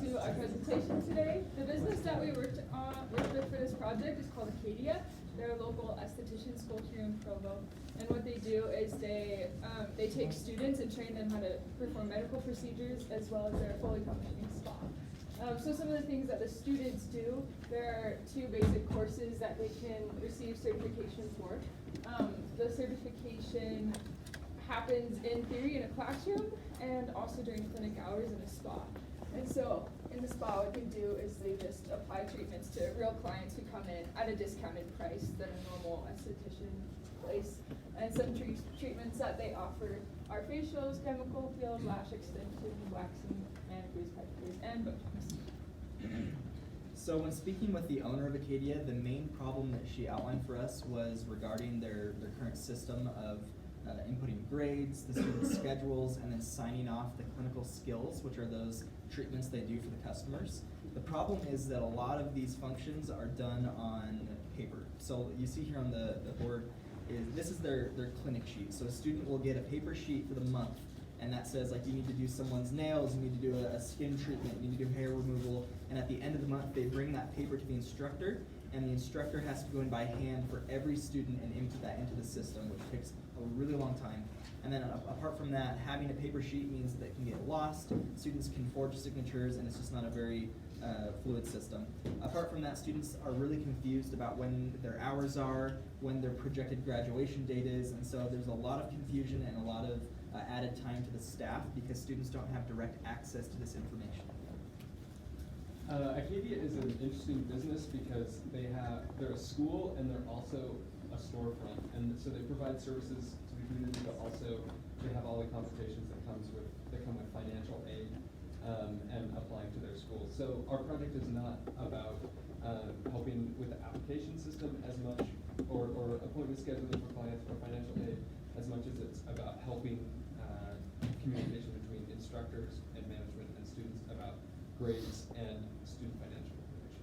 to our presentation today. The business that we worked with for this project is called Acadia. They're a local esthetician school here in Provo. And what they do is they take students and train them how to perform medical procedures as well as their fully functioning spa. So some of the things that the students do, there are 2 basic courses that they can receive certification for. The certification happens in theory in a classroom and also during clinic hours in a spa. And so in the spa, what they do is they just apply treatments to real clients who come in at a discounted price than a normal esthetician place. And some treatments that they offer are facials, chemical peel, lash extension, waxing, manicures, pedicures, and Botox. So when speaking with the owner of Acadia, the main problem that she outlined for us was regarding their current system of inputting grades, the student schedules, and then signing off the clinical skills, which are those treatments they do for the customers. The problem is that a lot of these functions are done on paper. So you see here on the board, this is their clinic sheet. So a student will get a paper sheet for the month, and that says like you need to do someone's nails, you need to do a skin treatment, you need to do hair removal, and at the end of the month they bring that paper to the instructor, and the instructor has to go in by hand for every student and input that into the system, which takes a really long time. And then apart from that, having a paper sheet means that it can get lost, students can forge signatures, and it's just not a very fluid system. Apart from that, students are really confused about when their hours are, when their projected graduation date is, and so there's a lot of confusion and a lot of added time to the staff because students don't have direct access to this information. Acadia is an interesting business because they're a school and they're also a storefront, and so they provide services to the community, but also they have all the complications that come with financial aid and applying to their school. So our project is not about helping with the application system as much, or appointment scheduling for clients or financial aid, as much as it's about helping communication between instructors and management and students about grades and student financial information.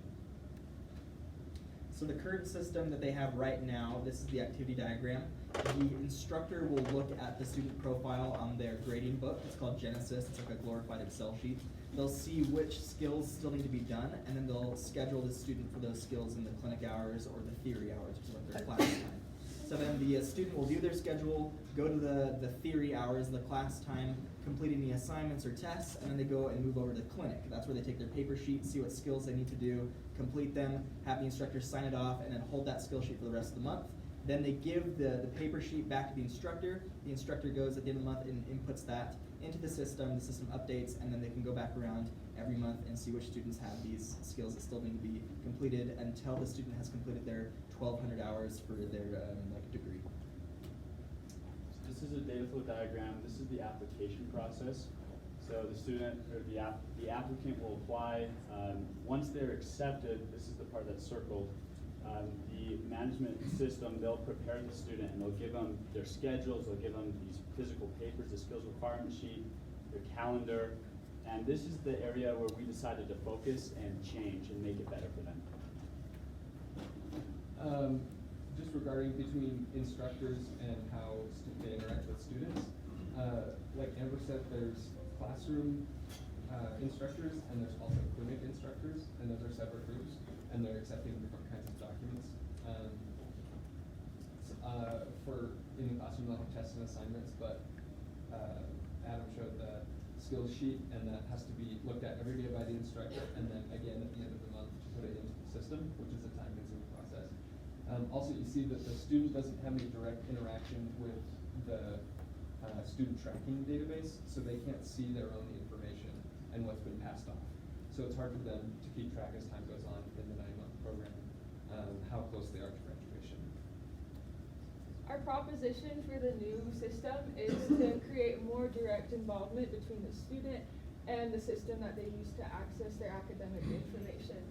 So the current system that they have right now, this is the activity diagram. The instructor will look at the student profile on their grading book. It's called Genesis. It's like a glorified Excel sheet. They'll see which skills still need to be done, and then they'll schedule the student for those skills in the clinic hours or the theory hours, which is like their class time. So then the student will do their schedule, go to the theory hours, the class time, completing the assignments or tests, and then they go and move over to the clinic. That's where they take their paper sheet, see what skills they need to do, complete them, have the instructor sign it off, and then hold that skill sheet for the rest of the month. Then they give the paper sheet back to the instructor. The instructor goes at the end of the month and inputs that into the system updates, and then they can go back around every month and see which students have these skills that still need to be completed until the student has completed their 1,200 hours for their degree. So this is a data flow diagram. This is the application process. So the student or the applicant will apply. Once they're accepted, this is the part that's circled. The management system, they'll prepare the student and they'll give them their schedules, they'll give them these physical papers, the skills requirement sheet, their calendar, and this is the area where we decided to focus and change and make it better for them. Just regarding between instructors and how they interact with students, like Amber said, there's classroom instructors and there's also clinic instructors, and those are separate groups, and they're accepting different kinds of documents. For in the classroom, they'll have tests and assignments, but Adam showed the skills sheet, and that has to be looked at every day by the instructor, and then again at the end of the month to put it into the system, which is a time-consuming process. Also, you see that the student doesn't have any direct interaction with the student tracking database, so they can't see their own information and what's been passed off. So it's hard for them to keep track as time goes on in the 9-month program, how close they are to graduation. Our proposition for the new system is to create more direct involvement between the student and the system that they use to access their academic information.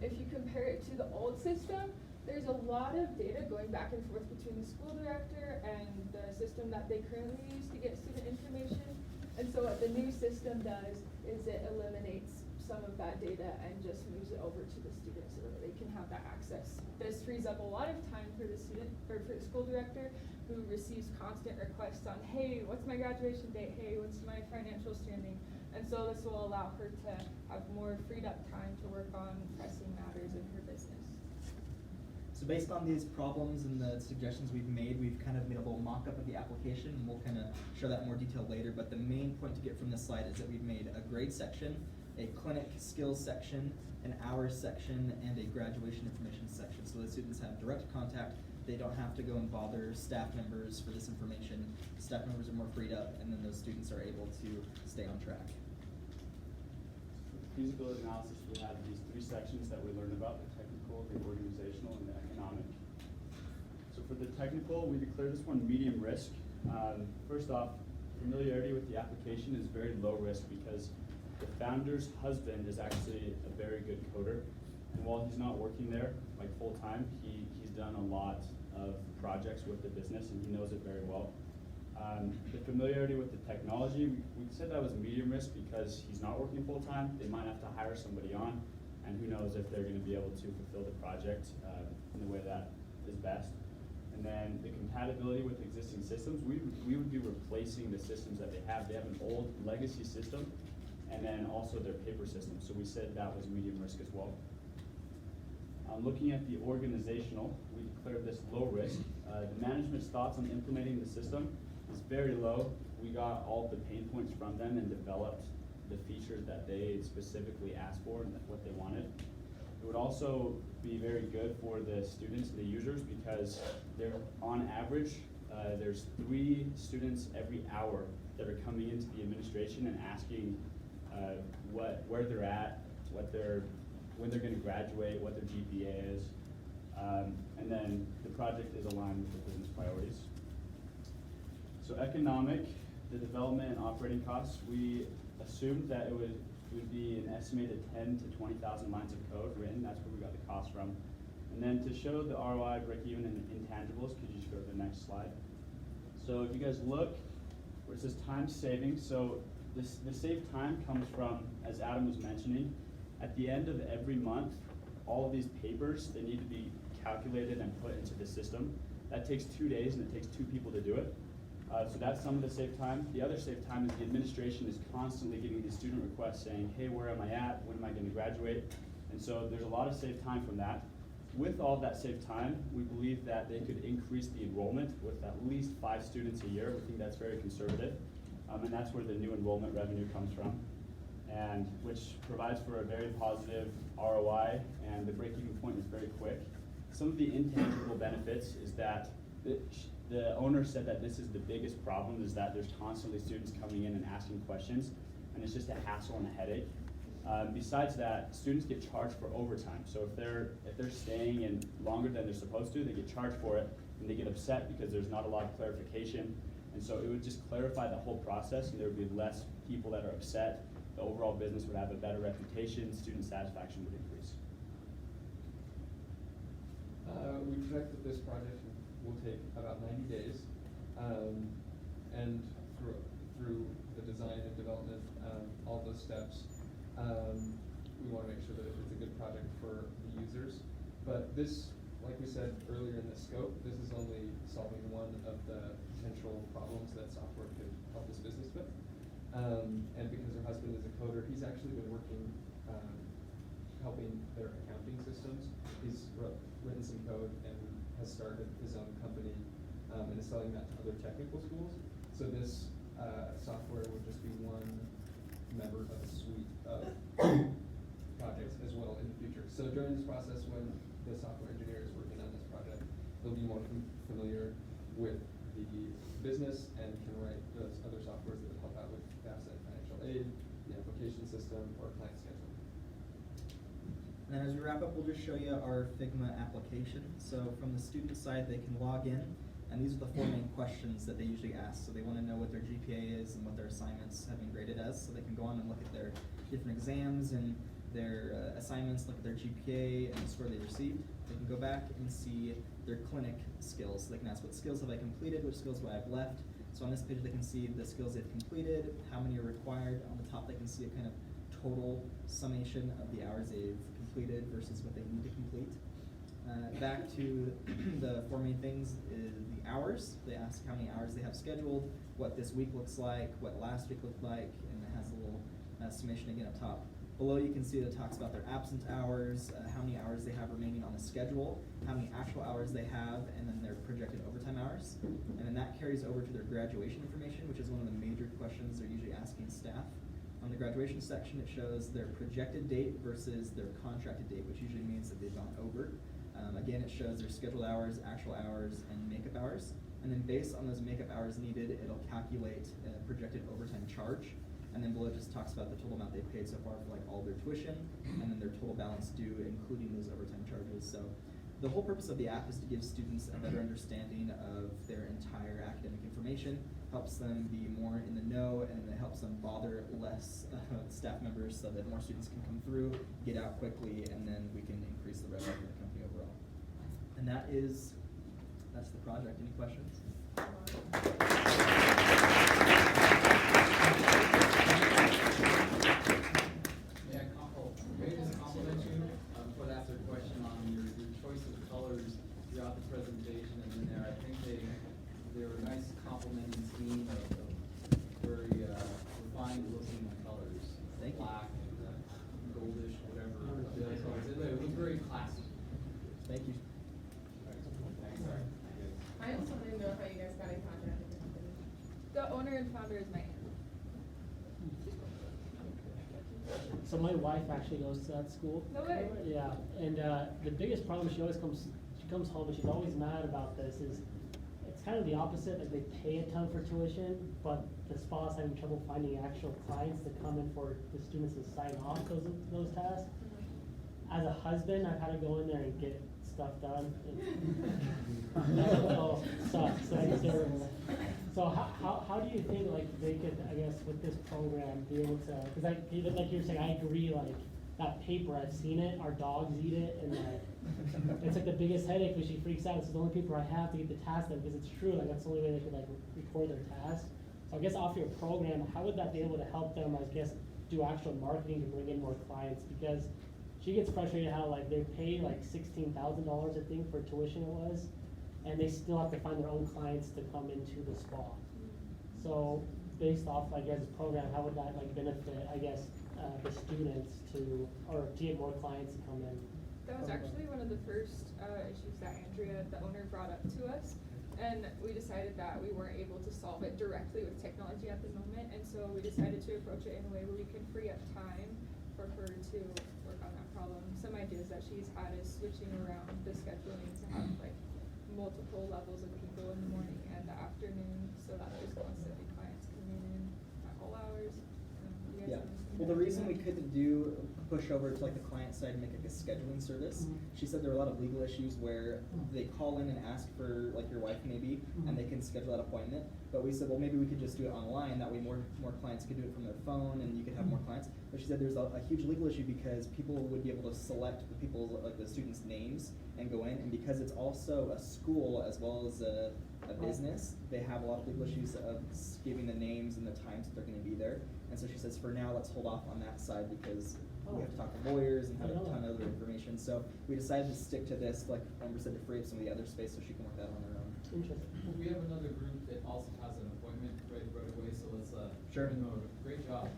If you compare it to the old system, there's a lot of data going back and forth between the school director and the system that they currently use to get student information. And so what the new system does is it eliminates some of that data and just moves it over to the student so that they can have that access. This frees up a lot of time for the student, or for the school director, who receives constant requests on, hey, what's my graduation date? Hey, what's my financial standing? And so this will allow her to have more freed up time to work on pressing matters in her business. So based on these problems and the suggestions we've made kind of made a little mock-up of the application, and we'll kind of show that in more detail later, but the main point to get from this slide is that we've made a grade section, a clinic skills section, an hours section, and a graduation information section. So the students have direct contact. They don't have to go and bother staff members for this information. Staff members are more freed up, and then those students are able to stay on track. For the feasibility analysis, we have these three sections that we learned about: the technical, the organizational, and the economic. So for the technical, we declared this one medium risk. First off, familiarity with the application is very low risk because the founder's husband is actually a very good coder. And while he's not working there like full time, he's done a lot of projects with the business and he knows it very well. The familiarity with the technology, we said that was medium risk because he's not working full time. They might have to hire somebody on, and who knows if they're going to be able to fulfill the project in the way that is best. And then the compatibility with existing systems, we would be replacing the systems that they have. They have an old legacy system, and then also their paper system. So we said that was medium risk as well. Looking at the organizational, we declared this low risk. The management's thoughts on implementing the system is very low. We got all the pain points from them and developed the features that they specifically asked for and what they wanted. It would also be very good for the students and the users because they're on average, there's 3 students every hour that are coming into the administration and asking where they're at, when they're going to graduate, what their GPA is, and then the project is aligned with the business priorities. So economic, the development and operating costs, we assumed that it would be an estimated 10 to 20,000 lines of code written. That's where we got the cost from. And then to show the ROI, break even, and intangibles, could you just go to the next slide? So if you guys look where it says time saving, so the saved time comes from, as Adam was mentioning, at the end of every month, all of these papers, they need to be calculated and put into the system. That takes 2 days and it takes 2 people to do it. So that's some of the saved time. The other saved time is the administration is constantly getting these student requests saying, hey, where am I at? When am I going to graduate? And so there's a lot of saved time from that. With all that saved time, we believe that they could increase the enrollment with at least 5 students a year. We think that's very conservative. And that's where the new enrollment revenue comes from, and which provides for a very positive ROI, and the break-even point is very quick. Some of the intangible benefits is that the owner said that this is the biggest problem, is that there's constantly students coming in and asking questions, and it's just a hassle and a headache. Besides that, students get charged for overtime. So if they're staying in longer than they're supposed to, they get charged for it, and they get upset because there's not a lot of clarification. And so it would just clarify the whole process, and there would be less people that are upset. The overall business would have a better reputation, student satisfaction would increase. We project that this project will take about 90 days, and through the design and development, all those steps, we want to make sure that it's a good project for the users. But this, like we said earlier in the scope, this is only solving one of the potential problems that software could help this business with. And because her husband is a coder, he's actually been working, helping their accounting systems. He's written some code and has started his own company and is selling that to other technical schools. So this software would just be one member of a suite of projects as well in the future. So during this process, when the software engineer is working on this project, they'll be more familiar with the business and can write those other softwares that would help out with FAFSA and financial aid, the application system, or client scheduling. And then as we wrap up, we'll just show you our Figma application. So from the student side, they can log in, and these are the 4 main questions that they usually ask. So they want to know what their GPA is and what their assignments have been graded as, so they can go on and look at their different exams and their assignments, look at their GPA and the score they received. They can go back and see their clinic skills. They can ask, what skills have I completed, which skills do I have left. So on this page they can see the skills they've completed, how many are required. On the top they can see a kind of total summation of the hours they've completed versus what they need to complete. Back to the four main things is the hours. They ask how many hours they have scheduled, what this week looks like, what last week looked like, and it has a little summation again up top. Below you can see that it talks about their absent hours, how many hours they have remaining on the schedule, how many actual hours they have, and then their projected overtime hours. And then that carries over to their graduation information, which is one of the major questions they're usually asking staff. On the graduation section, it shows their projected date versus their contracted date, which usually means that they've gone over. Again, it shows their scheduled hours, actual hours, and makeup hours. And then based on those makeup hours needed, it'll calculate a projected overtime charge. And then below it just talks about the total amount they've paid so far for like all their tuition, and then their total balance due, including those overtime charges. So the whole purpose of the app is to give students a better understanding of their entire academic information, helps them be more in the know, and it helps them bother less staff members so that more students can come through, get out quickly, and then we can increase the revenue of the company overall. And that's the project. Any questions? May I just compliment you for that question on your choice of colors throughout the presentation, and then there, I think they were a nice complementing scheme of very refined looking colors. Thank you. Black and goldish, whatever the other colors. It was very classy. Thank you. I also want to know how you guys got in contact with the company. The owner and founder is my aunt. So my wife actually goes to that school. No way. Yeah, and the biggest problem she comes home and she's always mad about this is it's kind of the opposite. Like they pay a ton for tuition, but the spa's having trouble finding actual clients to come in for the students to sign off those tasks. As a husband, I've had to go in there and get stuff done. Oh, sucks. That's terrible. So how do you think like they could, I guess, with this program be able to? Because like you're saying, I agree. Like that paper, I've seen it. Our dogs eat it, and like it's like the biggest headache when she freaks out. It's the only paper I have to get the task done because it's true. Like that's the only way they could like record their task. So I guess off your program, how would that be able to help them? I guess do actual marketing to bring in more clients because she gets frustrated how like they pay like $16,000 I think for tuition it was, and they still have to find their own clients to come into the spa. So based off I guess program, how would that like benefit I guess the students to get more clients to come in? That was actually one of the first issues that Andrea, the owner, brought up to us. And we decided that we weren't able to solve it directly with technology at the moment. And so we decided to approach it in a way where we can free up time for her to work on that problem. Some ideas that she's had is switching around the scheduling to have like multiple levels of people in the morning and the afternoon so that there's constantly clients coming in at all hours. You guys Yeah. have Well, the reason we couldn't push over to like the client side and make like a scheduling service, she said there were a lot of legal issues where they call in and ask for like your wife maybe, and they can schedule that appointment. But we said, well, maybe we could just do it online. That way more clients could do it from their phone and you could have more clients. But she said there's a huge legal issue because people would be able to select the people's, like the students' names and go in. And because it's also a school as well as a business, they have a lot of legal issues of giving the names and the times that they're going to be there. And so she says, for now, let's hold off on that side because we have to talk to lawyers and have a ton of other information. So we decided to stick to this, like Amber said, to free up some of the other space so she can work that on her own. Interesting. We have another group that also has an appointment right away, so let's Sure. bring them over. Great job.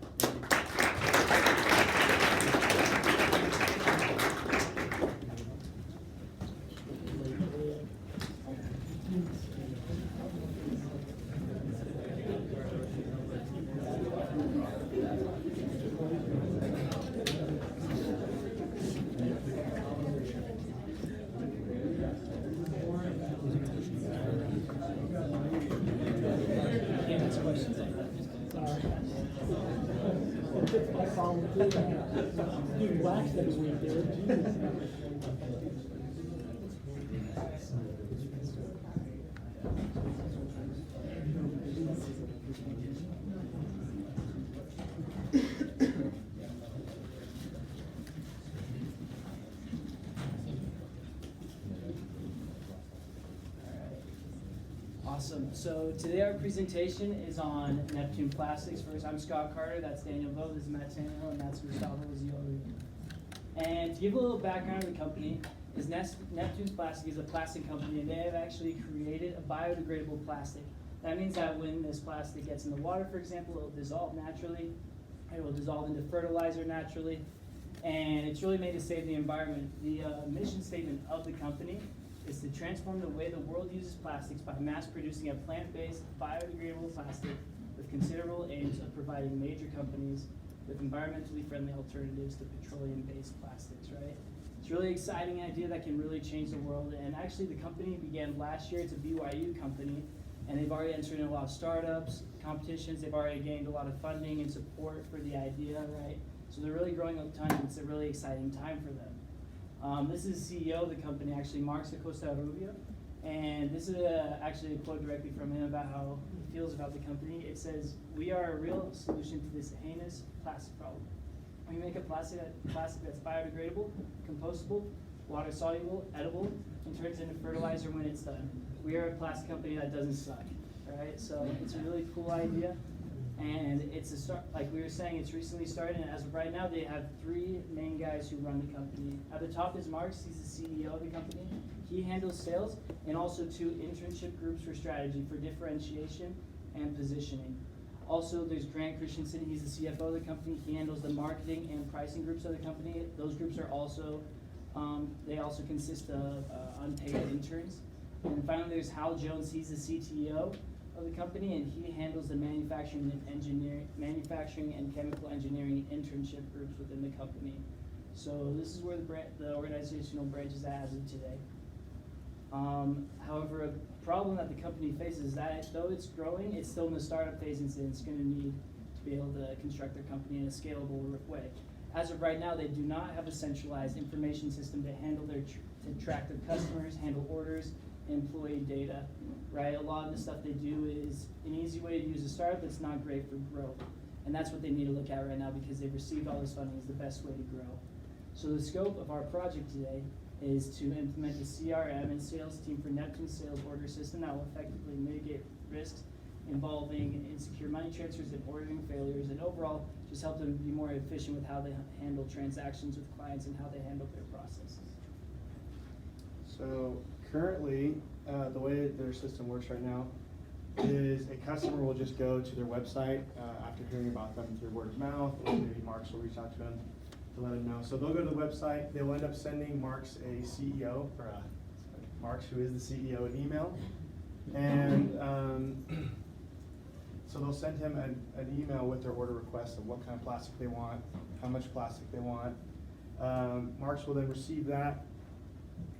It's my problem too. You wax every week, dude. Jesus. Awesome. So today our presentation is on Neptune Plastics. First, I'm Scott Carter. That's Daniel Vo. This is Matt Tannehill, and that's Gustavo Ziola. And to give a little background on the company, Neptune's Plastic is a plastic company, and they have actually created a biodegradable plastic. That means that when this plastic gets in the water, for example, it will dissolve naturally. It will dissolve into fertilizer naturally, and it's really made to save the environment. The mission statement of the company is to transform the way the world uses plastics by mass producing a plant-based, biodegradable plastic with considerable aims of providing major companies with environmentally friendly alternatives to petroleum-based plastics, right? It's a really exciting idea that can really change the world, and actually the company began last year. It's a BYU company, and they've already entered in a lot of startups, competitions. They've already gained a lot of funding and support for the idea, right? So they're really growing a ton, and it's a really exciting time for them. This is the CEO of the company, actually, Mark Acosta Rubio, and this is actually a quote directly from him about how he feels about the company. It says, "We are a real solution to this heinous plastic problem. We make a plastic that's biodegradable, compostable, water-soluble, edible, and turns into fertilizer when it's done. We are a plastic company that doesn't suck," right? So it's a really cool idea. And it's a start, like we were saying, it's recently started, and as of right now, they have 3 main guys who run the company. At the top is Marks, he's the CEO of the company. He handles sales, and also 2 internship groups for strategy, for differentiation and positioning. Also, there's Grant Christensen, he's the CFO of the company. He handles the marketing and pricing groups of the company. Those groups are also, they also consist of unpaid interns. And finally, there's Hal Jones, he's the CTO of the company, and he handles the manufacturing and chemical engineering internship groups within the company. So this is where the organizational branch is at as of today. However, a problem that the company faces is that though it's growing, it's still in the startup phase, and it's going to need to be able to construct their company in a scalable way. As of right now, they do not have a centralized information system to handle to track their customers, handle orders, employee data, right? A lot of the stuff they do is an easy way to use a startup that's not great for growth. And that's what they need to look at right now, because they've received all this funding is the best way to grow. So the scope of our project today is to implement a CRM and sales team for Neptune's sales order system that will effectively mitigate risks involving insecure money transfers and ordering failures, and overall just help them be more efficient with how they handle transactions with clients and how they handle their processes. So currently, the way their system works right now is a customer will just go to their website after hearing about them through word of mouth, or maybe Marks will reach out to them to let them know. So they'll go to the website, they'll end up sending Marks a CEO, or Marks, who is the CEO, an email. And so they'll send him an email with their order request of what kind of plastic they want, how much plastic they want. Marks will then receive that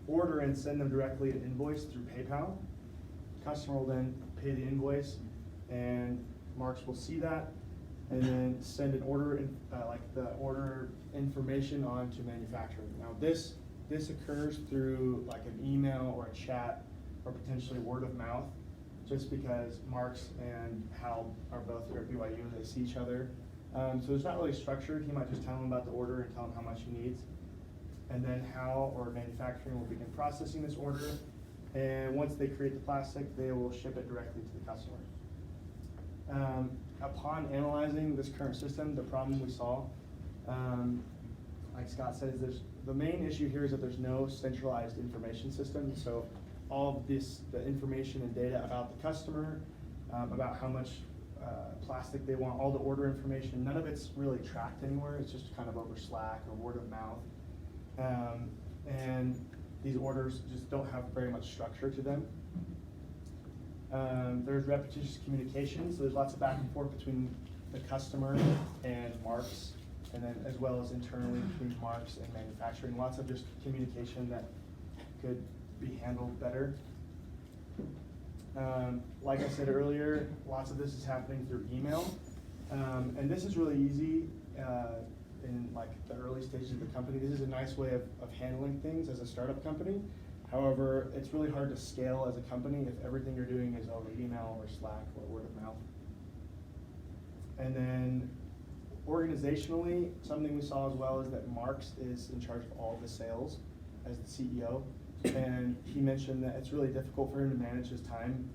order and send them directly an invoice through PayPal. Customer will then pay the invoice, and Marks will see that and then send an order, like the order information on to manufacturing. Now this occurs through like an email or a chat or potentially word of mouth, just because Marks and Hal are both here at BYU, they see each other. So it's not really structured. He might just tell them about the order and tell them how much he needs. And then Hal or manufacturing will begin processing this order. And once they create the plastic, they will ship it directly to the customer. Upon analyzing this current system, the problem we saw, like Scott said, is the main issue here is that there's no centralized information system. So all of the information and data about the customer, about how much plastic they want, all the order information, none of it's really tracked anywhere. It's just kind of over Slack or word of mouth. And these orders just don't have very much structure to them. There's repetitious communication, so there's lots of back and forth between the customer and Marks, and then as well as internally between Marks and manufacturing. Lots of just communication that could be handled better. Like I said earlier, lots of this is happening through email, and this is really easy in like the early stages of the company. This is a nice way of handling things as a startup company. However, it's really hard to scale as a company if everything you're doing is over email or Slack or word of mouth. And then organizationally, something we saw as well is that Marks is in charge of all the sales as the CEO. And he mentioned that it's really difficult for him to manage his time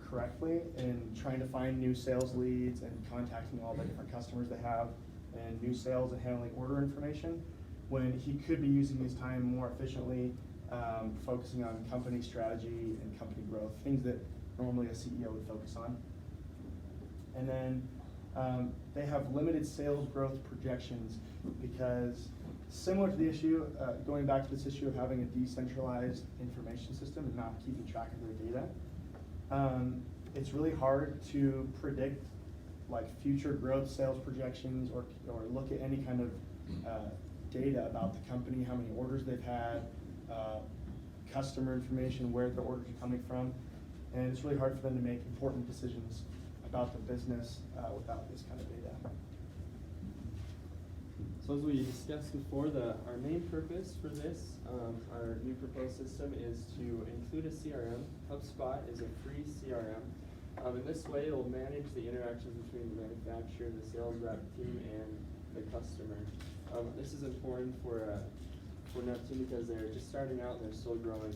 correctly in trying to find new sales leads and contacting all the different customers they have, and new sales and handling order information, when he could be using his time more efficiently, focusing on company strategy and company growth, things that normally a CEO would focus on. And then they have limited sales growth projections because, similar to the issue, going back to this issue of having a decentralized information system and not keeping track of their data, it's really hard to predict like future growth sales projections or look at any kind of data about the company, how many orders they've had, customer information, where the orders are coming from, and it's really hard for them to make important decisions about the business without this kind of data. So as we discussed before, our main purpose for this, our new proposed system, is to include a CRM. HubSpot is a free CRM. In this way, it will manage the interactions between the manufacturer, the sales rep team, and the customer. This is important for Neptune because they're just starting out and they're still growing.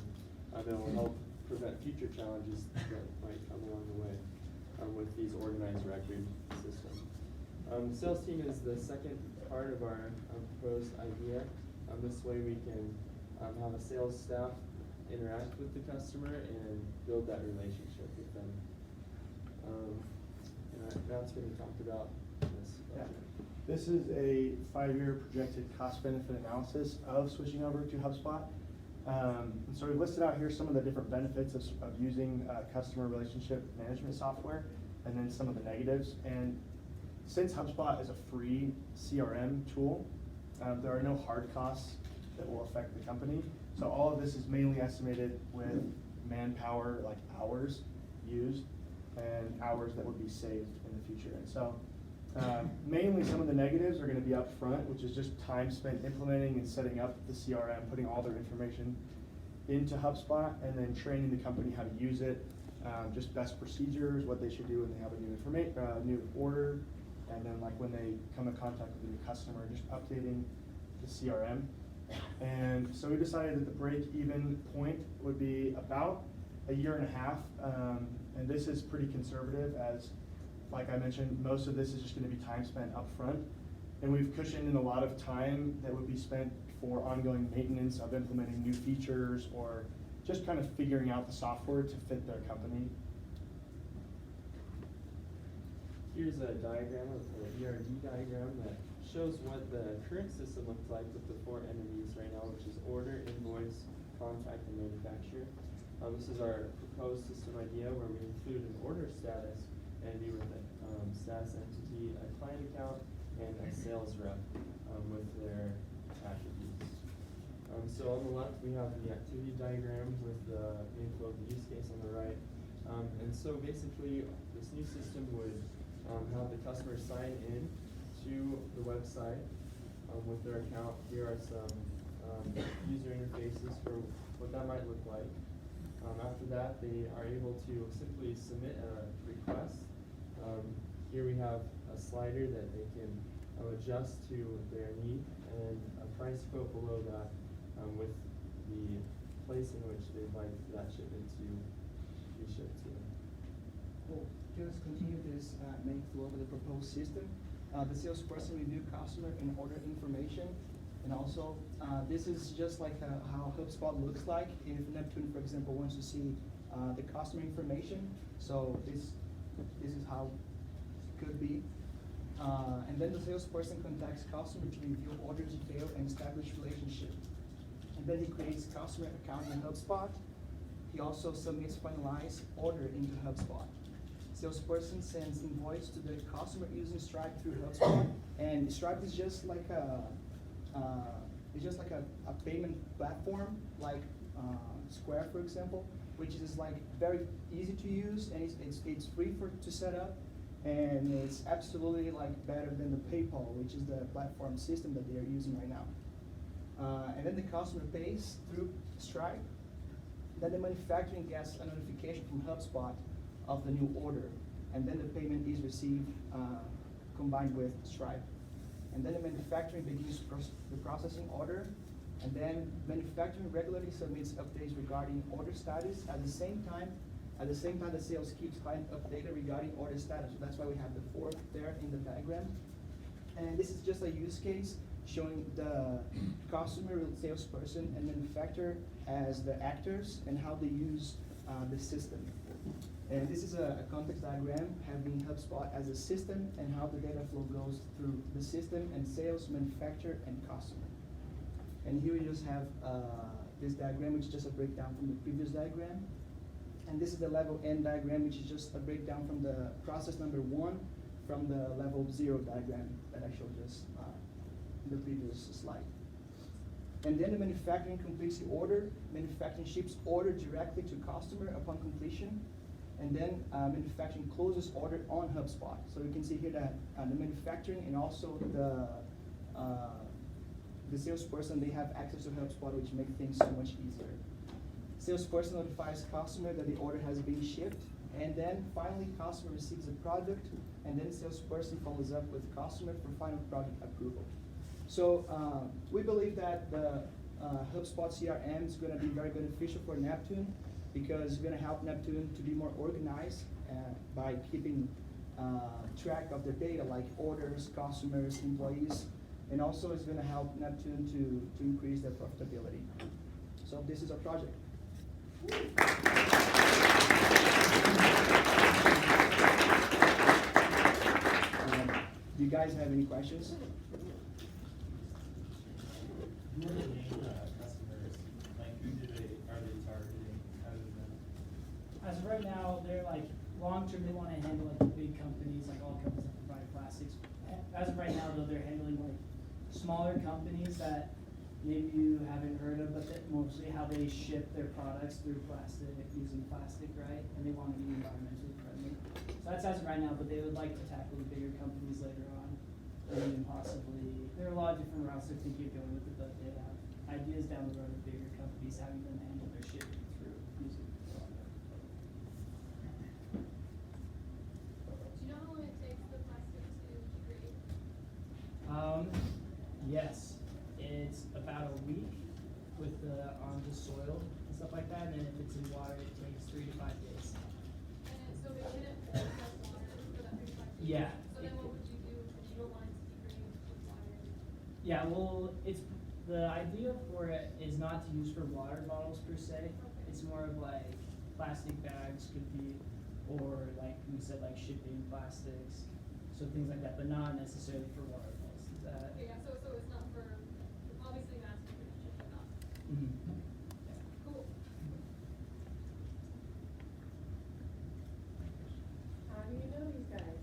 It will help prevent future challenges that might come along the way with these organized record systems. Sales team is the second part of our proposed idea. This way we can have a sales staff interact with the customer and build that relationship with them. And that's going to talk about this. Yeah. This is a 5-year projected cost-benefit analysis of switching over to HubSpot. And so we've listed out here some of the different benefits of using customer relationship management software, and then some of the negatives. And since HubSpot is a free CRM tool, there are no hard costs that will affect the company. So all of this is mainly estimated with manpower, like hours used, and hours that would be saved in the future. And so mainly some of the negatives are going to be up front, which is just time spent implementing and setting up the CRM, putting all their information into HubSpot, and then training the company how to use it, just best procedures, what they should do when they have a new order, and then like when they come in contact with a new customer, just updating the CRM. And so we decided that the break-even point would be about 1.5 years. And this is pretty conservative, as like I mentioned, most of this is just going to be time spent up front. And we've cushioned in a lot of time that would be spent for ongoing maintenance of implementing new features or just kind of figuring out the software to fit their company. Here's a diagram of the ERD diagram that shows what the current system looks like with the 4 entities right now, which is order, invoice, contact, and manufacturer. This is our proposed system idea where we include an order status entity with a status entity, a client account, and a sales rep with their attributes. So on the left we have the activity diagram with the info of the use case on the right. And so basically this new system would have the customer sign in to the website with their account. Here are some user interfaces for what that might look like. After that, they are able to simply submit a request. Here we have a slider that they can adjust to their need, and a price quote below that with the place in which they'd like that shipment to be shipped to. Cool. Just continue this main flow of the proposed system. The salesperson review customer and order information. And also, this is just like how HubSpot looks like if Neptune, for example, wants to see the customer information. So this is how it could be. And then the salesperson contacts customer to review order detail and establish relationship. And then he creates customer account in HubSpot. He also submits finalized order into HubSpot. Salesperson sends invoice to the customer using Stripe through HubSpot. And Stripe is just like a payment platform, like Square, for example, which is like very easy to use, and it's free to set up, and it's absolutely like better than the PayPal, which is the platform system that they are using right now. And then the customer pays through Stripe. Then the manufacturing gets a notification from HubSpot of the new order, and then the payment is received combined with Stripe. And then the manufacturing begins the processing order, and then manufacturing regularly submits updates regarding order status. At the same time, At the same time, the sales keeps client updated regarding order status. So that's why we have the fork there in the diagram. And this is just a use case showing the customer, salesperson, and manufacturer as the actors and how they use the system. And this is a context diagram having HubSpot as a system and how the data flow goes through the system and sales, manufacturer, and customer. And here we just have this diagram, which is just a breakdown from the previous diagram. And this is the level N diagram, which is just a breakdown from the process number 1 from the level 0 diagram that I showed just in the previous slide. And then the manufacturing completes the order. Manufacturing ships order directly to customer upon completion. And then manufacturing closes order on HubSpot. So you can see here that the manufacturing and also the salesperson, they have access to HubSpot, which makes things so much easier. Salesperson notifies customer that the order has been shipped, and then finally customer receives a product, and then salesperson follows up with customer for final product approval. So we believe that the HubSpot CRM is going to be very beneficial for Neptune because it's going to help Neptune to be more organized by keeping track of their data like orders, customers, employees, and also it's going to help Neptune to increase their profitability. So this is our project. Do you guys have any questions? Who are the main customers? Like, who are they targeting other than? As of right now, they're like, long-term, they wanna handle like the big companies, like all companies that provide plastics. As of right now, though, they're handling like smaller companies that maybe you haven't heard of, but that mostly how they ship their products through plastic, using plastic, right? And they wanna be environmentally friendly. So that's as of right now, but they would like to tackle the bigger companies later on. Or even possibly, there are a lot of different routes they're thinking of going with it, but they have ideas down the road of bigger companies having them handle their shipping through using the product. Do you know how long it takes the plastic to degrade? Yes, it's about a week with the on the soil and stuff like that, and then if it's in water, it takes 3 to 5 days. And so they didn't pour the water for that 3 to 5 days? Yeah. So then what would you do if you don't want it to degrade with water? Yeah, well, it's the idea for it is not to use for water bottles per se. Okay. It's more of like plastic bags could be, or like we said, like shipping plastics, so things like that, but not necessarily for water bottles. Is that? Okay, yeah, so it's not for, obviously mass distribution, but not. Mhm. Cool. How do you know these guys?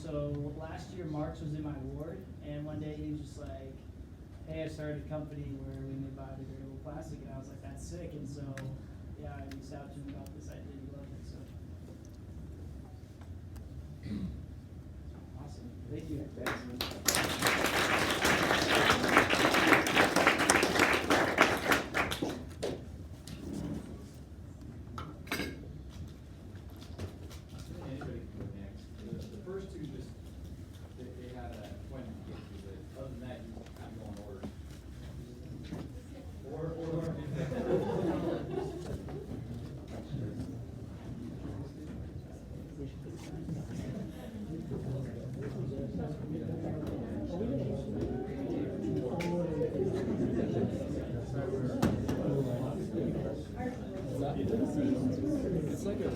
So last year March was in my ward, and one day he was just like, "Hey, I started a company where we make biodegradable plastic," and I was like, "That's sick." And so, yeah, I reached out to him about this idea. He loved it. So, awesome. Thank you. Anybody can go next. The first two just, they had an appointment to get to, but other than that, you kind of go in order. It's like a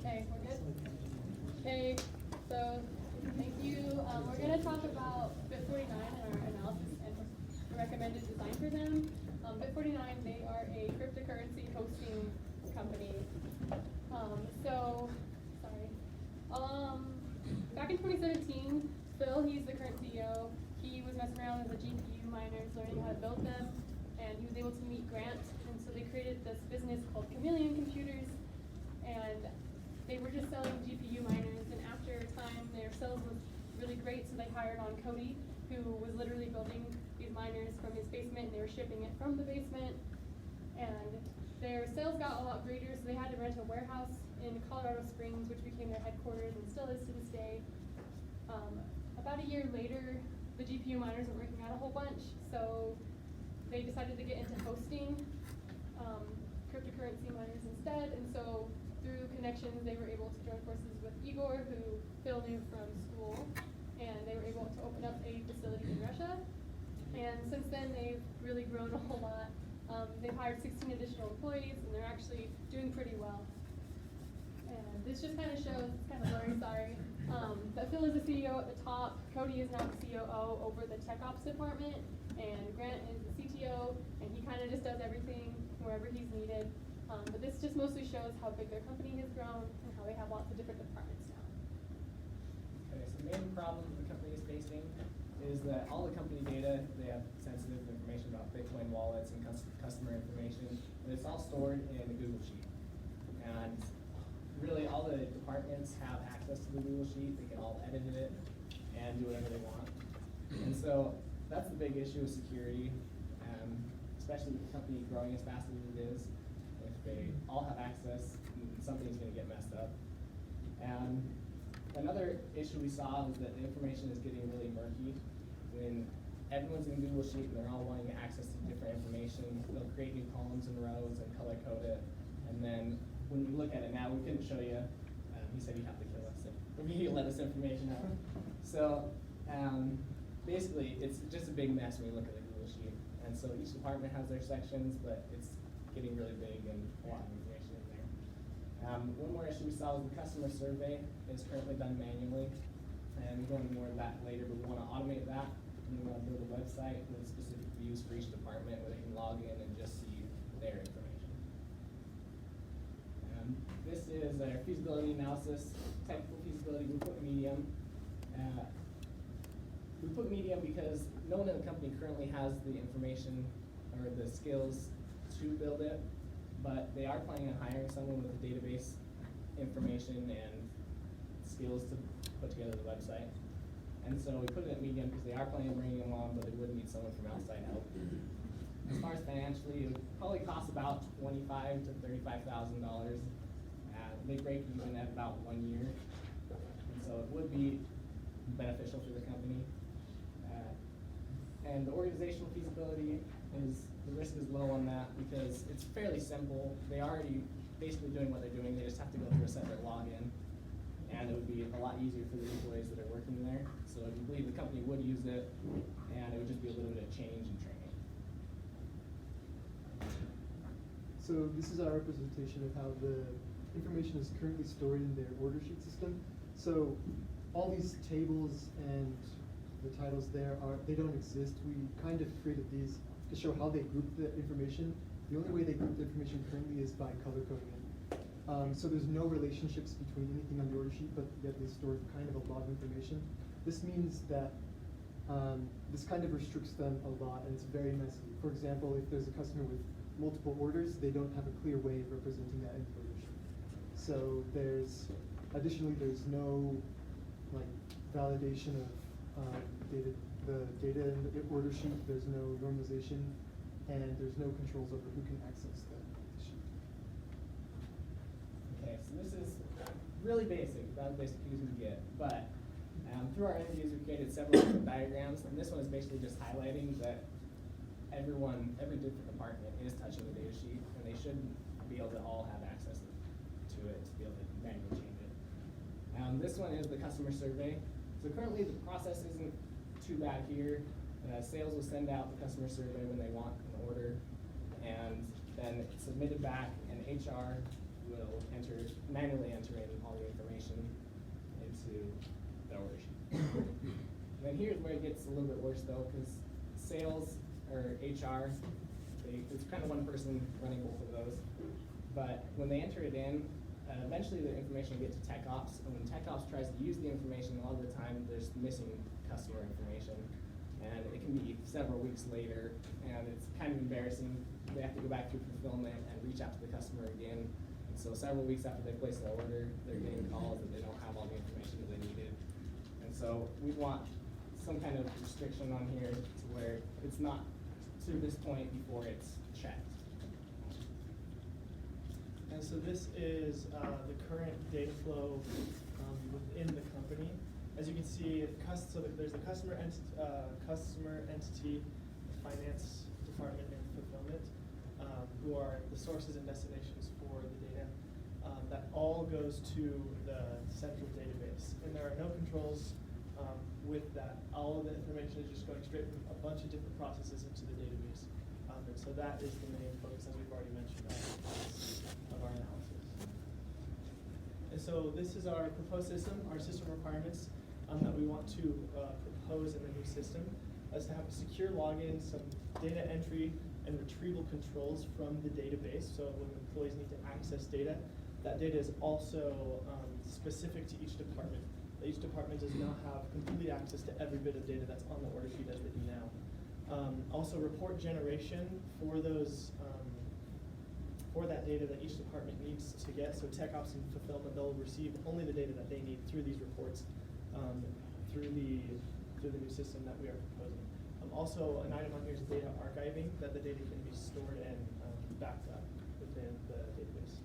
Okay, we're good? Okay, so, thank you. We're gonna talk about Bit49 and our analysis and the recommended design for them. Bit49, they are a cryptocurrency hosting company. Back in 2017, Phil, he's the current CEO, he was messing around with the GPU miners, learning how to build them, and he was able to meet grant created this business called Chameleon Computers, and they were just selling GPU miners, and after a time their sales was really great, so they hired on Cody, who was literally building these miners from his basement, and they were shipping it from the basement. And their sales got a lot greater, so they had to rent a warehouse in Colorado Springs, which became their headquarters and still is to this day. About a year later, the GPU miners weren't working out a whole bunch, so they decided to get into hosting cryptocurrency miners instead. And so through connections, they were able to join forces with Igor, who Phil knew from school, and they were able to open up a facility in Russia. And since then, they've really grown a whole lot. They've hired 16 additional employees, and they're actually doing pretty well. And this just kind of shows, it's kind of blurry, sorry, that Phil is the CEO at the top, Cody is now the COO over the tech ops department, and Grant is the CTO, and he kind of just does everything wherever he's needed. But this just mostly shows how big their company has grown and how they have lots of different departments now. Okay, so the main problem the company is facing is that all the company data, they have sensitive information about Bitcoin wallets and customer information, and it's all stored in a Google Sheet. And really all the departments have access to the Google Sheet, they can all edit it and do whatever they want. And so that's the big issue with security, especially with the company growing as fast as it is. If they all have access, something's gonna get messed up. And another issue we saw was that the information is getting really murky. When everyone's in Google Sheet and they're all wanting access to different information, they'll create new columns and rows and color code it. And then when you look at it now, we couldn't show you. He said he'd have to kill us if he let us information out. So basically, it's just a big mess when you look at the Google Sheet. And so each department has their sections, but it's getting really big and a lot of information in there. One more issue we saw was the customer survey is currently done manually. And we'll go into more of that later, but we want to automate that. And we want to build a website with specific views for each department where they can log in and just see their information. This is our feasibility analysis, technical feasibility. We put medium. We put medium because no one in the company currently has the information or the skills to build it, but they are planning on hiring someone with the database information and skills to put together the website. And so we put it at medium because they are planning on bringing them on, but they would need someone from outside help. As far as financially, it would probably cost about $25,000 to $35,000. They break even at about 1 year, and so it would be beneficial for the company. And the organizational feasibility is, the risk is low on that because it's fairly simple. They already basically doing what they're doing. They just have to go through a separate login, and it would be a lot easier for the employees that are working there. So we believe the company would use it, and it would just be a little bit of change and training. So this is our representation of how the information is currently stored in their order sheet system. So all these tables and the titles there they don't exist. We kind of created these to show how they group the information. The only way they group the information currently is by color coding it. So there's no relationships between anything on the order sheet, but yet they store kind of a lot of information. This means that this kind of restricts them a lot, and it's very messy. For example, if there's a customer with multiple orders, they don't have a clear way of representing that in the order sheet. So additionally, there's no validation of the data in the order sheet. There's no normalization, and there's no controls over who can access the sheet. Okay, so this is really basic, about as basic as we get. But through our interviews, we created several different diagrams, and this one is basically just highlighting that every different department is touching the data sheet, and they should be able to all have access to it to be able to manually change it. This one is the customer survey. So currently the process isn't too bad here. Sales will send out the customer survey when they want an order, and then it's submitted back, and HR will manually enter in all the information into the order sheet. And then here's where it gets a little bit worse though, because sales or HR, it's kind of one person running both of those. But when they enter it in, eventually the information will get to tech ops, and when tech ops tries to use the information, a lot of the time there's missing customer information, and it can be several weeks later, and it's kind of embarrassing they have to go back through fulfillment and reach out to the customer again. And so several weeks after they place the order, they're getting calls that they don't have all the information that they needed. And so we want some kind of restriction on here to where it's not to this point before it's checked. And so this is the current data flow within the company. As you can see, there's the customer entity, the finance department, and fulfillment, who are the sources and destinations for the data. That all goes to the central database, and there are no controls with that. All of the information is just going straight from a bunch of different processes into the database. And so that is the main focus, as we've already mentioned, of our analysis. And so this is our proposed system, our system requirements that we want to propose in the new system, is to have a secure login, some data entry and retrieval controls from the database. So when employees need to access data, that data is also specific to each department. Each department does not have complete access to every bit of data that's on the order sheet as they do now. Also report generation for those for that data that each department needs to get. So tech ops and fulfillment, they'll receive only the data that they need through these reports, through the new system that we are proposing. Also, an item on here is data archiving, that the data can be stored and backed up within the database.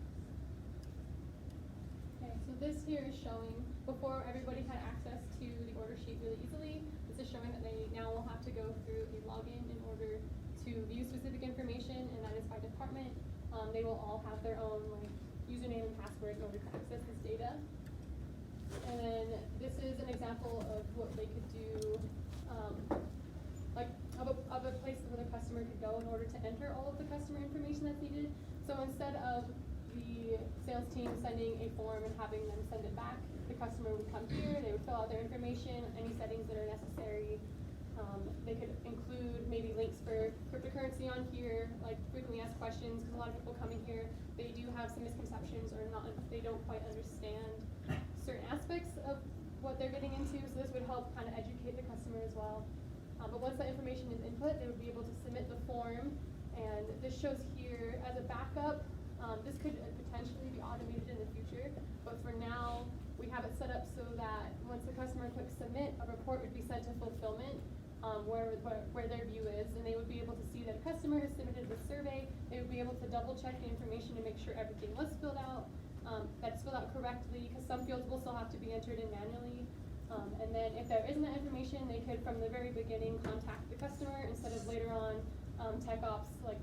Okay, so this here is showing, before everybody had access to the order sheet really easily, this is showing that they now will have to go through a login in order to view specific information, and that is by department. They will all have their own username and password in order to access this data. And then this is an example of what they could do, of a place where the customer could go in order to enter all of the customer information that's needed. So instead of the sales team sending a form and having them send it back, the customer would come here, they would fill out their information, any settings that are necessary. They could include maybe links for cryptocurrency on here, like frequently asked questions, because a lot of people coming here, they do have some misconceptions or they don't quite understand certain aspects of what they're getting into, so this would help kind of educate the customer as well. But once that information is input, they would be able to submit the form, and this shows here as a backup. This could potentially be automated in the future, but for now, we have it set up so that once the customer clicks submit, a report would be sent to fulfillment, where their view is, and they would be able to see that a customer has submitted the survey. They would be able to double check the information to make sure everything was filled out, that's filled out correctly, because some fields will still have to be entered in manually. And then if there isn't that information, they could from the very beginning contact the customer instead of later on tech ops, like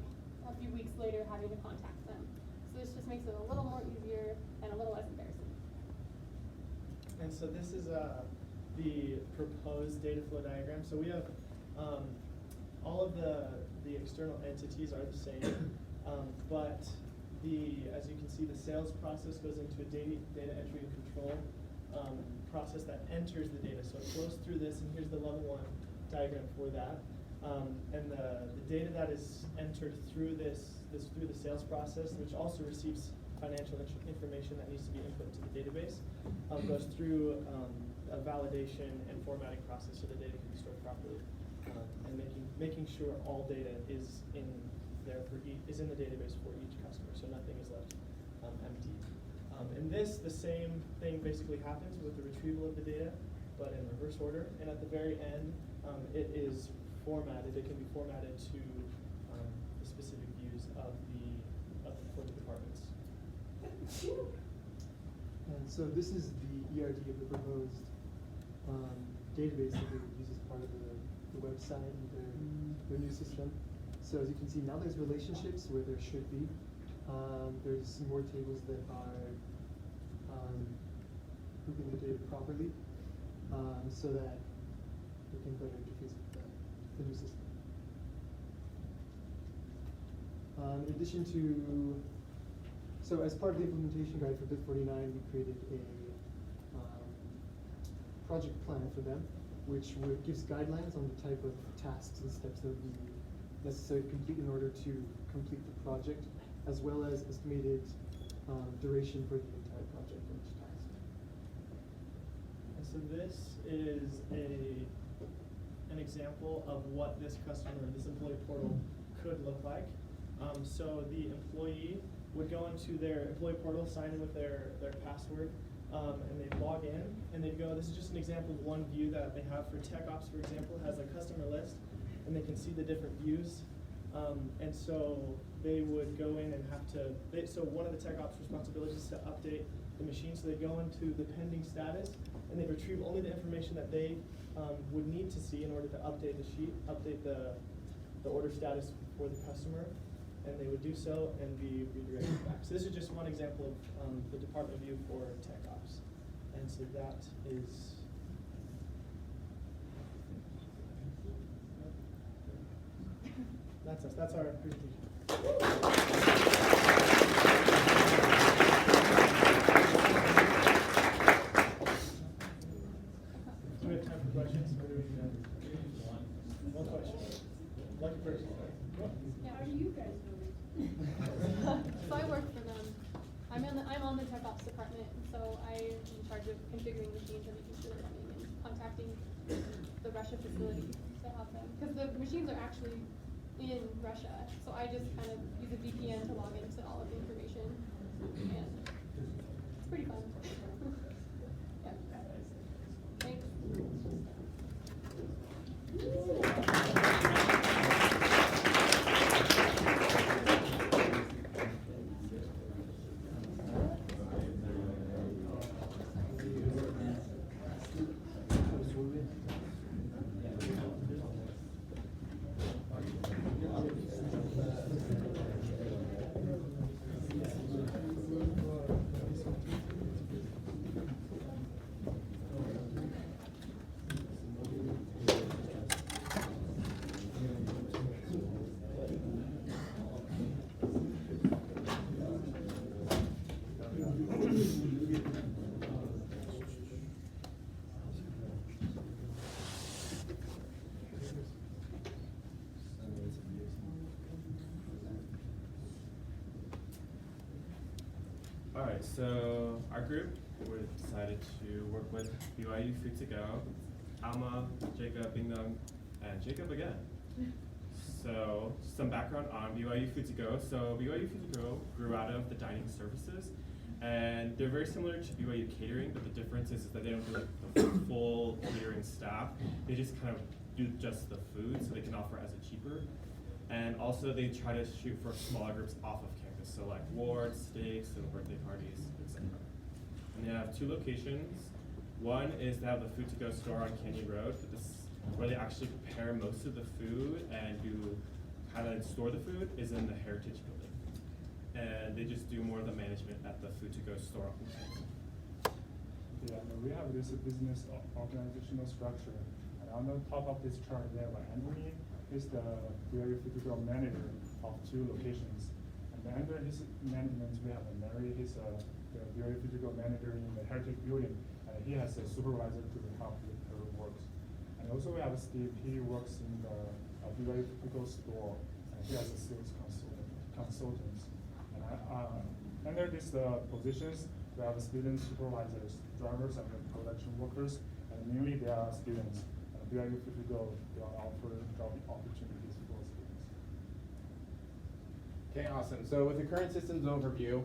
a few weeks later, having to contact them. So this just makes it a little more easier and a little less embarrassing. And so this is the proposed data flow diagram. So we have all of the external entities are the same, but as you can see, the sales process goes into a data entry and control process that enters the data. So it flows through this, and here's the level 1 diagram for that. And the data that is entered through through the sales process, which also receives financial information that needs to be input to the database, goes through a validation and formatting process so the data can be stored properly, and making sure all data is in the database for each customer, so nothing is left empty. In this, the same thing basically happens with the retrieval of the data, but in reverse order. And at the very end, it is formatted. It can be formatted to the specific views for the departments. And so this is the ERD of the proposed database that they would use as part of the website and their new system. So as you can see, now there's relationships where there should be. There's more tables that are grouping the data properly, so that we can better interface with the new system. In addition to, so as part of the implementation guide for Bit 49, we created a project plan for them, which gives guidelines on the type of tasks and steps that would be necessary to complete in order to complete the project, as well as estimated duration for the entire project for each task. And so this is an example of what this employee portal could look like. So the employee would go into their employee portal, sign in with their password, and they'd log in, and they'd go, this is just an example of one view that they have for Tech Ops, for example, has a customer list, and they can see the different views. And so they would go in and have to, so one of the Tech Ops responsibilities is to update the machine, so they go into the pending status, and they retrieve only the information that they would need to see in order to update the sheet, update the order status for the customer, and they would do so and be redirected back. So this is just one example of the department view for Tech Ops. And so that is, that's us, that's our presentation. Do we have time for questions? Or do we one question. Lucky person. Yeah. How do you guys know these? So I work for them. I'm on the Tech Ops department, and so I'm in charge of configuring machines and making sure they're running and contacting the Russia facility to have them. Because the machines are actually in Russia, so I just kind of use a VPN to log into all of the information, and it's pretty fun. Yeah. Thanks. Alright, so our group, we decided to work with BYU Food to Go, Alma, Jacob, Bingdong, and Jacob again. So, some background on BYU Food to Go. So, BYU Food to Go grew out of the dining services, and they're very similar to BYU Catering, but the difference is that they don't do like the full catering staff. They just kind of do just the food, so they can offer as a cheaper. And also, they try to shoot for smaller groups off of campus, so like wards, steaks, and birthday parties, etc. And they have two locations. One is they have the Food to Go store on Canyon Road, but this where they actually prepare most of the food and do kind of store the food is in the Heritage Building. And they just do more of the management at the Food to Go store on Canyon. Yeah, we have this business organizational structure, and on the top of this chart, we have Anthony, is the BYU Food to Go manager of two locations. And under his management, we have Mary, he's the BYU Food to Go manager in the Heritage Building, and he has a supervisor to help with her works. And also we have Steve, he works in the BYU Food to Go store, and he has a sales consultant. And under these positions, we have student supervisors, drivers, and production workers, and mainly they are students. BYU Food to Go, they offer job opportunities for students. Okay, awesome. So with the current systems overview,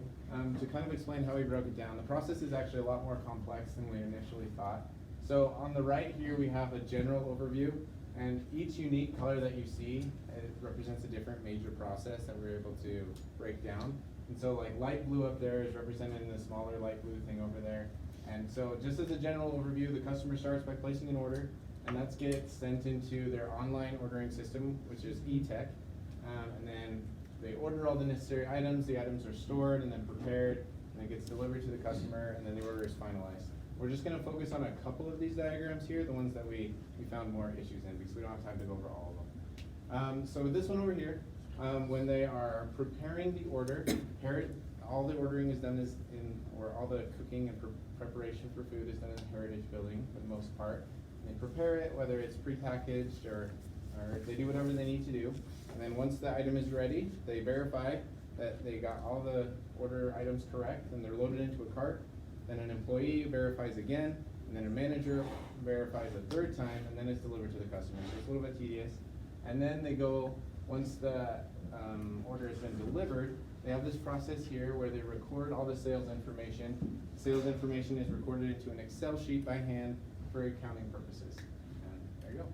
to kind of explain how we broke it down, the process is actually a lot more complex than we initially thought. So on the right here, we have a general overview, and each unique color that you see, it represents a different major process that we're able to break down. And so like light blue up there is represented in the smaller light blue thing over there. And so just as a general overview, the customer starts by placing an order, and that gets sent into their online ordering system, which is eTech. And then they order all the necessary items, the items are stored and then prepared, and it gets delivered to the customer, and then the order is finalized. We're just gonna focus on a couple of these diagrams here, the ones that we found more issues in, because we don't have time to go over all of them. So with this one over here, when they are preparing the order, all the ordering is done or all the cooking and preparation for food is done in the Heritage Building for the most part. They prepare it, whether it's prepackaged or they do whatever they need to do. And then once the item is ready, they verify that they got all the order items correct, and they're loaded into a cart. Then an employee verifies again, and then a manager verifies a third time, and then it's delivered to the customer. So it's a little bit tedious. And then they go once the order has been delivered, they have this process here where they record all the sales information. Sales information is recorded into an Excel sheet by hand for accounting purposes. And there you go.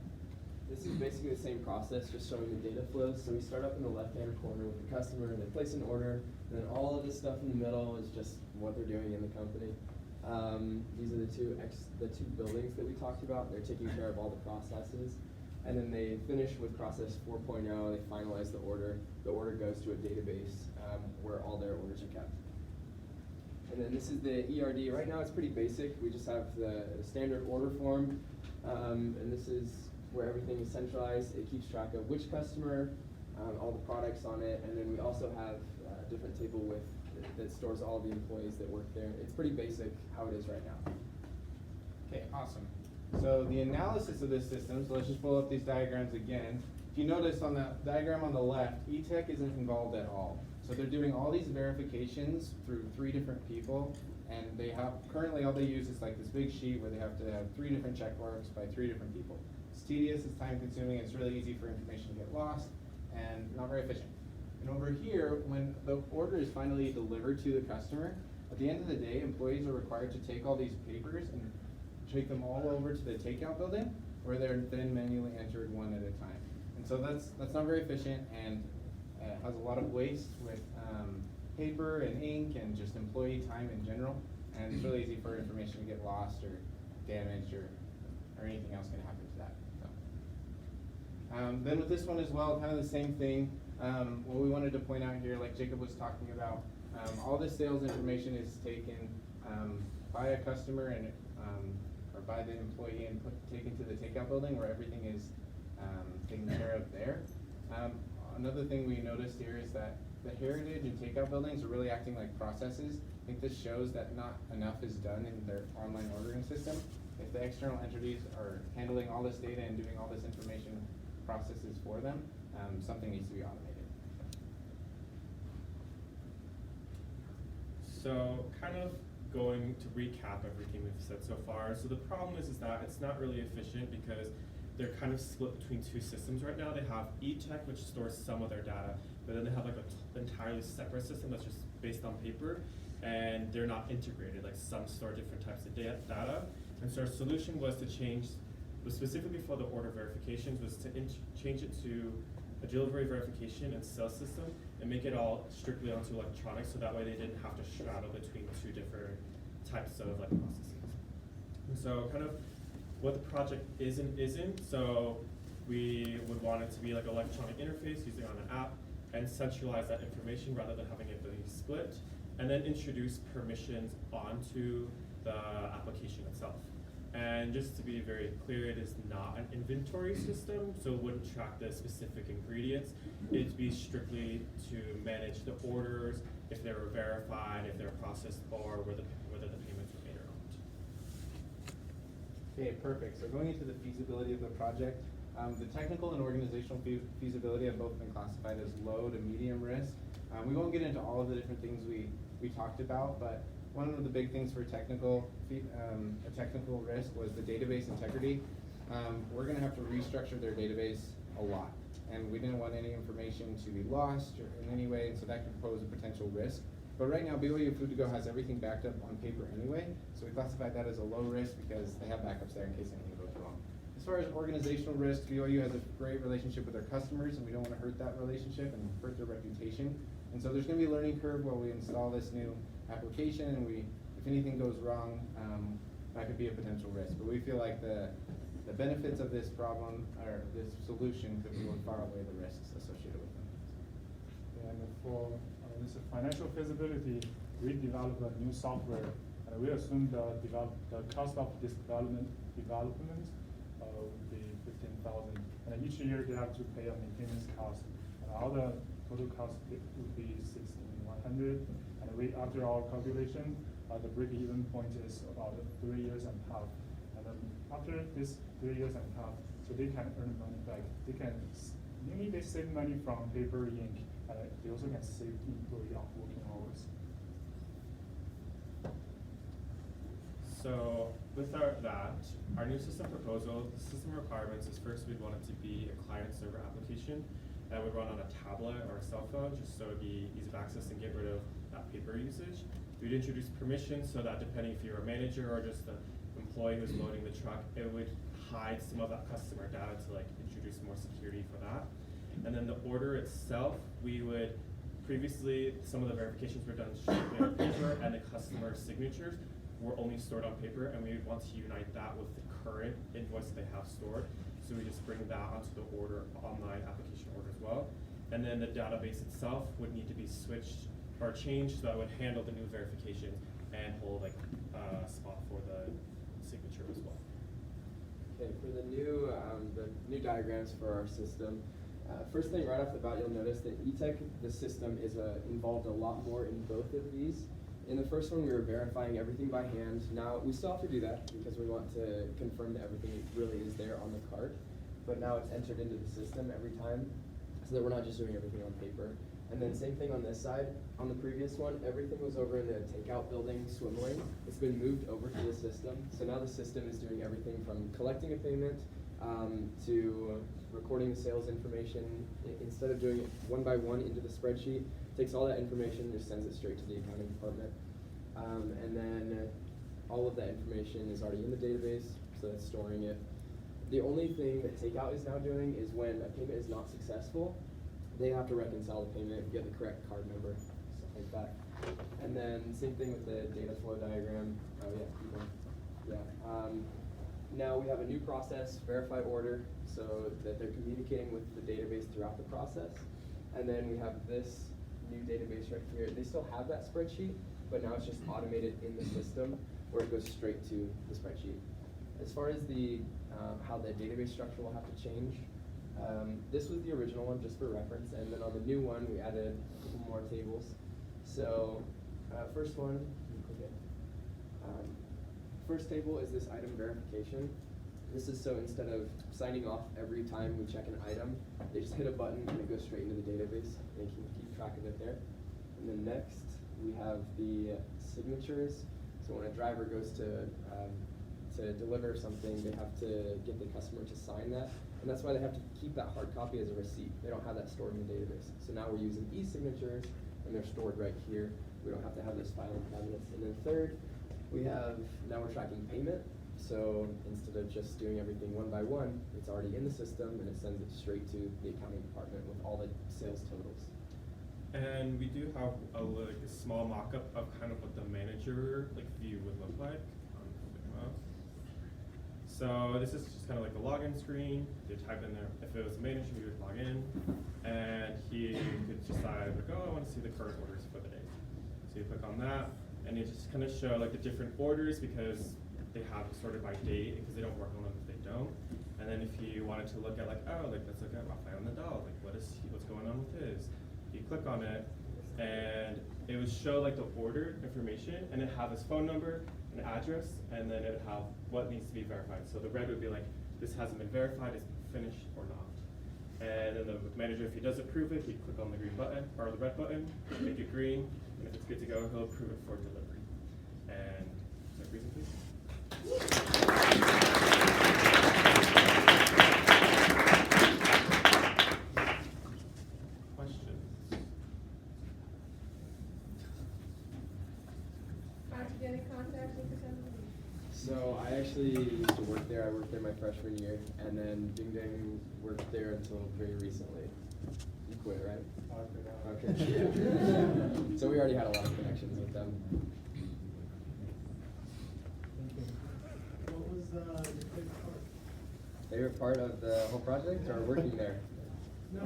This is basically the same process, just showing the data flows. So we start up in the left-hand corner with the customer, and they place an order, and then all of this stuff in the middle is just what they're doing in the company. These are the two buildings that we talked about. They're taking care of all the processes. And then they finish with process 4.0, they finalize the order. The order goes to a database where all their orders are kept. And then this is the ERD. Right now it's pretty basic. We just have the standard order form, and this is where everything is centralized. It keeps track of which customer, all the products on it, and then we also have a different table that stores all the employees that work there. It's pretty basic how it is right now. Okay, awesome. So the analysis of this system, so let's just pull up these diagrams again. If you notice on the diagram on the left, eTech isn't involved at all. So they're doing all these verifications through 3 different people, and they have, currently all they use is like this big sheet where they have to have 3 different check marks by 3 different people. It's tedious, it's time consuming, it's really easy for information to get lost, and not very efficient. And over here, when the order is finally delivered to the customer, at the end of the day, employees are required to take all these papers and take them all over to the takeout building, where they're then manually entered one at a time. And so that's not very efficient, and has a lot of waste with paper and ink and just employee time in general. And it's really easy for information to get lost or damaged or anything else can happen to that. So. Then with this one as well, kind of the same thing. What we wanted to point out here, like Jacob was talking about, all this sales information is taken by a customer and or by the employee and taken to the takeout building where everything is taken care of there. Another thing we noticed here is that the heritage and takeout buildings are really acting like processes. I think this shows that not enough is done in their online ordering system. If the external entities are handling all this data and doing all this information processes for them, something needs to be automated. So kind of going to recap everything we've said so far. So the problem is that it's not really efficient because they're kind of split between 2 systems right now. They have eTech, which stores some of their data, but then they have like an entirely separate system that's just based on paper, and they're not integrated. Like some store different types of data. And so our solution was to change, specifically for the order verifications, was to change it to a delivery verification and sales system and make it all strictly onto electronics, so that way they didn't have to straddle between 2 different types of like processes. And so kind of what the project is and isn't, so we would want it to be like an electronic interface using on an app and centralize that information rather than having it be split, and then introduce permissions onto the application itself. And just to be very clear, it is not an inventory system, so it wouldn't track the specific ingredients. It'd be strictly to manage the orders, if they were verified, if they were processed, or whether the payments were made or not. Okay, perfect. So going into the feasibility of the project, the technical and organizational feasibility have both been classified as low to medium risk. We won't get into all of the different things we talked about, but one of the big things for technical risk was the database integrity. We're going to have to restructure their database a lot, and we didn't want any information to be lost or in any way, and so that could pose a potential risk. But right now, BYU Food to Go has everything backed up on paper anyway, so we classified that as a low risk because they have backups there in case anything goes wrong. As far as organizational risk, BYU has a great relationship with their customers, and we don't want to hurt that relationship and hurt their reputation. And so there's going to be a learning curve while we install this new application, and if anything goes wrong, that could be a potential risk. But we feel like the benefits of this problem, or this solution, could far outweigh the risks associated with them. And for this financial feasibility, we developed a new software, and we assume the cost of this development would be $15,000, and each year they have to pay a maintenance cost, and all the total cost would be $16,100. And after our calculation, the break-even point is about 3 years and a half. And then after this 3 years and a half, so they can earn money back. Mainly they save money from paper, ink, and they also can save employee on working hours. So with our new system proposal, the system requirements is first we'd want it to be a client-server application, that would run on a tablet or a cell phone, just so it'd be easy of access and get rid of that paper usage. We'd introduce permissions so that depending if you're a manager or just the employee who's loading the truck, it would hide some of that customer data to like introduce more security for that. And then the order itself, we would previously, some of the verifications were done strictly on paper, and the customer signatures were only stored on paper, and we would want to unite that with the current invoice they have stored. So we just bring that onto the order online application order as well. And then the database itself would need to be switched or changed so that would handle the new verifications and hold like a spot for the signature as well. Okay, for the new diagrams for our system, first thing right off the bat, you'll notice that eTech, the system, is involved a lot more in both of these. In the first one, we were verifying everything by hand. Now, we still have to do that because we want to confirm that everything really is there on the cart. But now it's entered into the system every time, so that we're not just doing everything on paper. And then same thing on this side. On the previous one, everything was over in the takeout building swim lane. It's been moved over to the system. So now the system is doing everything from collecting a payment to recording the sales information. Instead of doing it one by one into the spreadsheet, takes all that information and just sends it straight to the accounting department. And then all of that information is already in the database, so that's storing it. The only thing that Takeout is now doing is when a payment is not successful, they have to reconcile the payment, get the correct card number, stuff like that. And then same thing with the data flow diagram. Oh yeah, keep going. Yeah. Now we have a new process, verify order, so that they're communicating with the database throughout the process. And then we have this new database right here. They still have that spreadsheet, but now it's just automated in the system where it goes straight to the spreadsheet. As far as the how the database structure will have to change, this was the original one just for reference, and then on the new one we added a couple more tables. So first one, first table is this item verification. This is so instead of signing off every time we check an item, they just hit a button and it goes straight into the database. They can keep track of it there. And then next, we have the signatures. So when a driver goes to deliver something, they have to get the customer to sign that. And that's why they have to keep that hard copy as a receipt. They don't have that stored in the database. So now we're using e-signatures, and they're stored right here. We don't have to have those filing cabinets. And then third, now we're tracking payment. So instead of just doing everything one by one, it's already in the system and it sends it straight to the accounting department with all the sales totals. And we do have a small mock-up of kind of what the manager view would look like. So this is just kind of like the login screen. You type in there, if it was a manager, he would log in, and he could decide, I want to see the current orders for the day. So you click on that, and it just kind of show the different orders because they have it sorted by date because they don't work on them if they don't. And then if you wanted to look at let's look at Rafael Nadal, what's going on with his? You click on it, and it would show the order information, and it have his phone number, an address, and then it would have what needs to be verified. So the red would be this hasn't been verified, it's finished or not. And then the manager, if he does approve it, he'd click on the green button or the red button, make it green, and if it's good to go, he'll approve it for delivery. And next reason, please. Questions? How'd you get in contact with the company? So I actually used to work there. I worked there my freshman year, and then Ding Ding worked there until very recently. You quit, right? I quit out. Okay. Yeah. So we already had a lot of connections with them. What was your favorite part? Favorite part of the whole project, or working there? No.